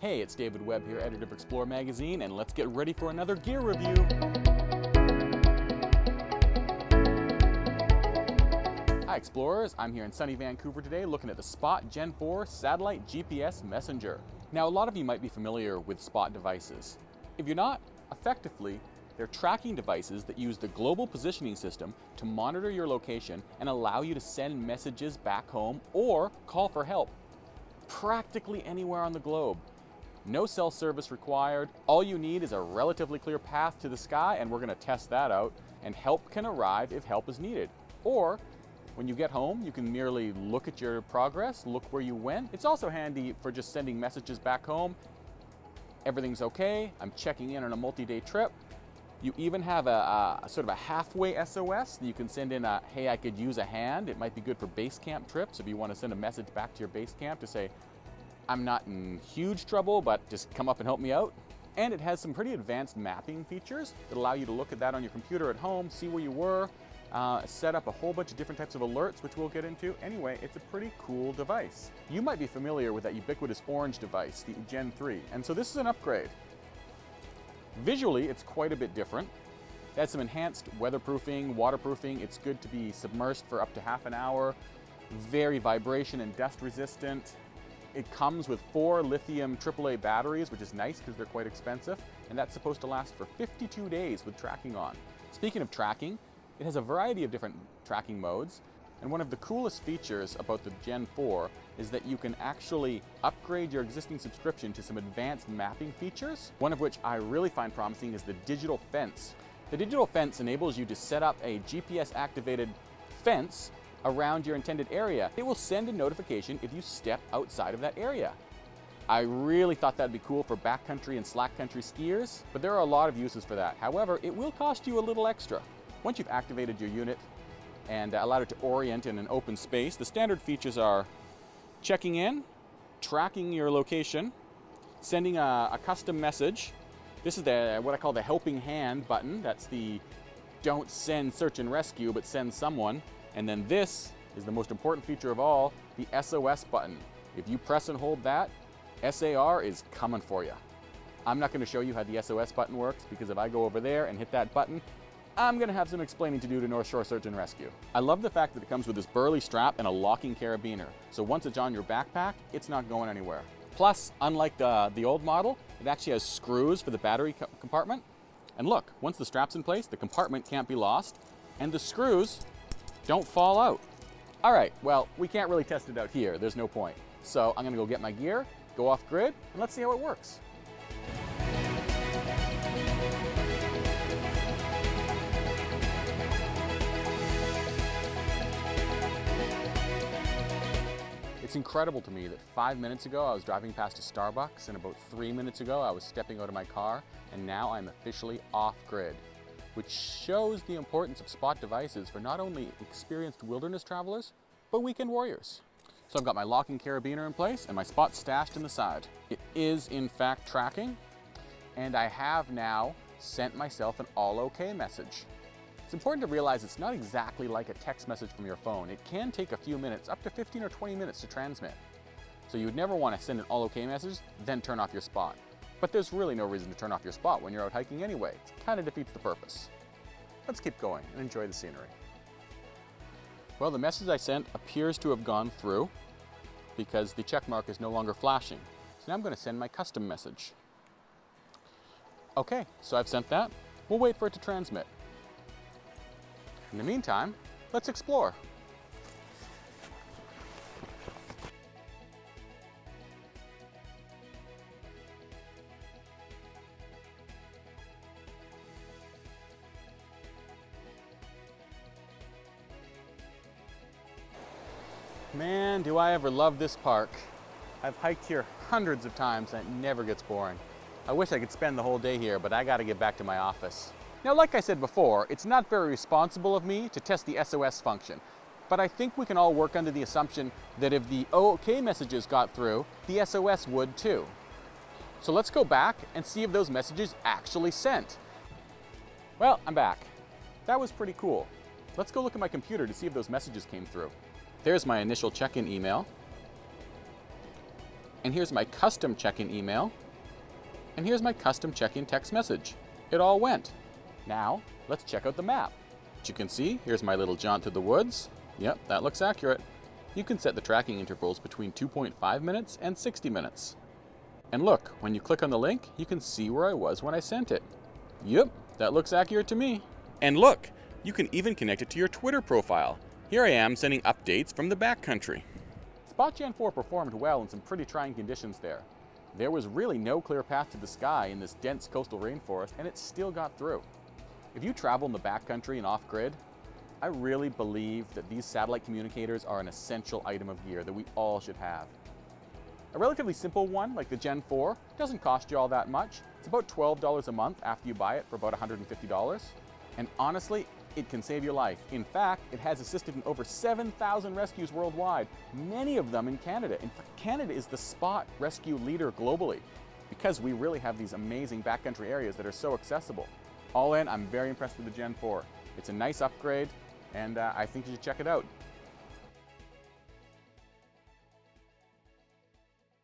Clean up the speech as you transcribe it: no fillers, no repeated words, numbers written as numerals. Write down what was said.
Hey, it's David Webb here, editor of Explore magazine, and let's get ready for another gear review. Hi Explorers, I'm here in sunny Vancouver today looking at the SPOT Gen4 satellite GPS messenger. Now a lot of you might be familiar with SPOT devices. If you're not, effectively, they're tracking devices that use the global positioning system to monitor your location and allow you to send messages back home or call for help practically anywhere on the globe. No cell service required. All you need is a relatively clear path to the sky, and we're going to test that out, and help can arrive if help is needed. Or when you get home, you can merely look at your progress, look where you went. It's also handy for just sending messages back home. Everything's okay, I'm checking in on a multi-day trip. You even have a sort of a halfway SOS that you can send in hey, I could use a hand. It might be good for base camp trips if you want to send a message back to your base camp to say, I'm not in huge trouble, but just come up and help me out. And it has some pretty advanced mapping features that allow you to look at that on your computer at home, see where you were, set up a whole bunch of different types of alerts, which we'll get into. Anyway, it's a pretty cool device. You might be familiar with that ubiquitous orange device, the Gen 3, and so this is an upgrade. Visually, it's quite a bit different. It has some enhanced weatherproofing, waterproofing. It's good to be submersed for up to half an hour. Very vibration and dust resistant. It comes with 4 lithium AAA batteries, which is nice because they're quite expensive, and that's supposed to last for 52 days with tracking on. Speaking of tracking, it has a variety of different tracking modes, and one of the coolest features about the Gen 4 is that you can actually upgrade your existing subscription to some advanced mapping features, one of which I really find promising is the digital fence. The digital fence enables you to set up a GPS-activated fence around your intended area. It will send a notification if you step outside of that area. I really thought that'd be cool for backcountry and slack country skiers, but there are a lot of uses for that. However, it will cost you a little extra. Once you've activated your unit and allowed it to orient in an open space, the standard features are checking in, tracking your location, sending a custom message. This is what I call the helping hand button. That's the don't send search and rescue, but send someone. And then this is the most important feature of all, the SOS button. If you press and hold that, SAR is coming for you. I'm not going to show you how the SOS button works because if I go over there and hit that button, I'm going to have some explaining to do to North Shore Search and Rescue. I love the fact that it comes with this burly strap and a locking carabiner. So once it's on your backpack, it's not going anywhere. Plus, unlike the old model, it actually has screws for the battery compartment. And look, once the strap's in place, the compartment can't be lost, and the screws don't fall out. All right, well, we can't really test it out here. There's no point. So I'm gonna go get my gear, go off grid, and let's see how it works. It's incredible to me that 5 minutes ago I was driving past a Starbucks, and about 3 minutes ago I was stepping out of my car, and now I'm officially off grid, which shows the importance of SPOT devices for not only experienced wilderness travelers, but weekend warriors. So I've got my locking carabiner in place and my SPOT stashed in the side. It is in fact tracking, and I have now sent myself an all okay message. It's important to realize it's not exactly like a text message from your phone. It can take a few minutes, up to 15 or 20 minutes to transmit. So you would never want to send an all okay message, then turn off your SPOT. But there's really no reason to turn off your SPOT when you're out hiking anyway. It kind of defeats the purpose. Let's keep going and enjoy the scenery. Well, the message I sent appears to have gone through because the check mark is no longer flashing. So now I'm going to send my custom message. Okay, so I've sent that. We'll wait for it to transmit. In the meantime, let's explore. Man, do I ever love this park. I've hiked here hundreds of times and it never gets boring. I wish I could spend the whole day here, but I gotta get back to my office. Now, like I said before, it's not very responsible of me to test the SOS function, but I think we can all work under the assumption that if the OK messages got through, the SOS would too. So let's go back and see if those messages actually sent. Well, I'm back. That was pretty cool. Let's go look at my computer to see if those messages came through. There's my initial check-in email. And here's my custom check-in email. And here's my custom check-in text message. It all went. Now, let's check out the map. As you can see, here's my little jaunt through the woods. Yep, that looks accurate. You can set the tracking intervals between 2.5 minutes and 60 minutes. And look, when you click on the link, you can see where I was when I sent it. Yep, that looks accurate to me. And look, you can even connect it to your Twitter profile. Here I am sending updates from the backcountry. SPOT Gen4 performed well in some pretty trying conditions there. There was really no clear path to the sky in this dense coastal rainforest, and it still got through. If you travel in the backcountry and off-grid, I really believe that these satellite communicators are an essential item of gear that we all should have. A relatively simple one, like the Gen4, doesn't cost you all that much. It's about $12 a month after you buy it for about $150. And honestly, it can save your life. In fact, it has assisted in over 7,000 rescues worldwide, many of them in Canada. In fact, Canada is the SPOT rescue leader globally because we really have these amazing backcountry areas that are so accessible. All in, I'm very impressed with the Gen4. It's a nice upgrade, and I think you should check it out.